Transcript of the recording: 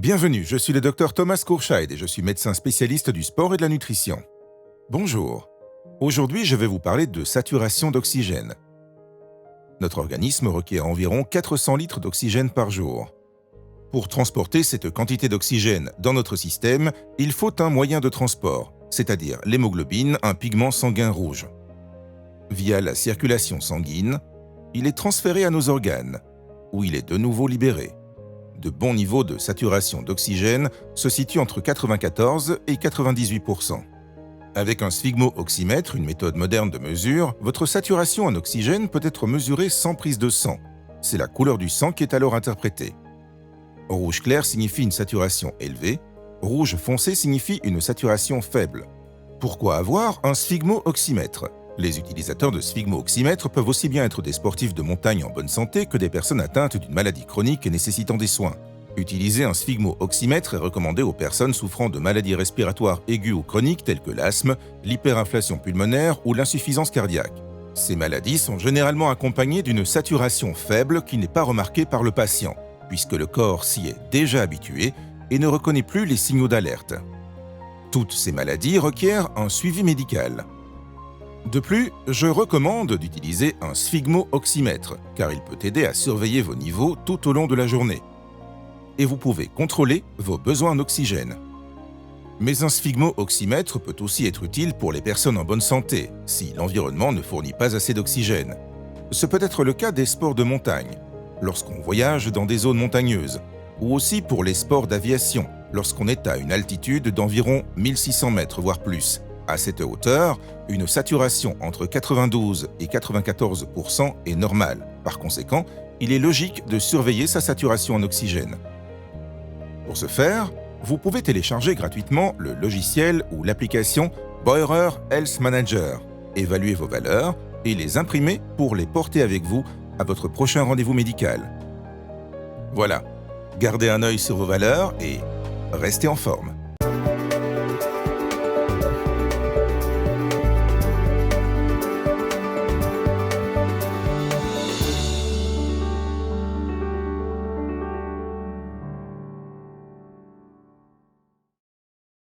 Bienvenue, je suis le docteur Thomas Kourchaïd et je suis médecin spécialiste du sport et de la nutrition. Bonjour. Aujourd'hui, je vais vous parler de saturation d'oxygène. Notre organisme requiert environ 400 litres d'oxygène par jour. Pour transporter cette quantité d'oxygène dans notre système, il faut un moyen de transport, c'est-à-dire l'hémoglobine, un pigment sanguin rouge. Via la circulation sanguine, il est transféré à nos organes, où il est de nouveau libéré. De bons niveaux de saturation d'oxygène se situent entre 94 et 98%. Avec un sphygmo-oxymètre, une méthode moderne de mesure, votre saturation en oxygène peut être mesurée sans prise de sang. C'est la couleur du sang qui est alors interprétée. Rouge clair signifie une saturation élevée, rouge foncé signifie une saturation faible. Pourquoi avoir un sphygmo-oxymètre ? Les utilisateurs de sphygmo-oxymètres peuvent aussi bien être des sportifs de montagne en bonne santé que des personnes atteintes d'une maladie chronique et nécessitant des soins. Utiliser un sphygmo-oxymètre est recommandé aux personnes souffrant de maladies respiratoires aiguës ou chroniques telles que l'asthme, l'hyperinflation pulmonaire ou l'insuffisance cardiaque. Ces maladies sont généralement accompagnées d'une saturation faible qui n'est pas remarquée par le patient, puisque le corps s'y est déjà habitué et ne reconnaît plus les signaux d'alerte. Toutes ces maladies requièrent un suivi médical. De plus, je recommande d'utiliser un sphygmo-oxymètre, car il peut aider à surveiller vos niveaux tout au long de la journée. Et vous pouvez contrôler vos besoins en oxygène. Mais un sphygmo-oxymètre peut aussi être utile pour les personnes en bonne santé, si l'environnement ne fournit pas assez d'oxygène. Ce peut être le cas des sports de montagne, lorsqu'on voyage dans des zones montagneuses, ou aussi pour les sports d'aviation, lorsqu'on est à une altitude d'environ 1600 mètres, voire plus. À cette hauteur, une saturation entre 92 et 94% est normale. Par conséquent, il est logique de surveiller sa saturation en oxygène. Pour ce faire, vous pouvez télécharger gratuitement le logiciel ou l'application Boehrer Health Manager, évaluer vos valeurs et les imprimer pour les porter avec vous à votre prochain rendez-vous médical. Voilà, gardez un œil sur vos valeurs et restez en forme.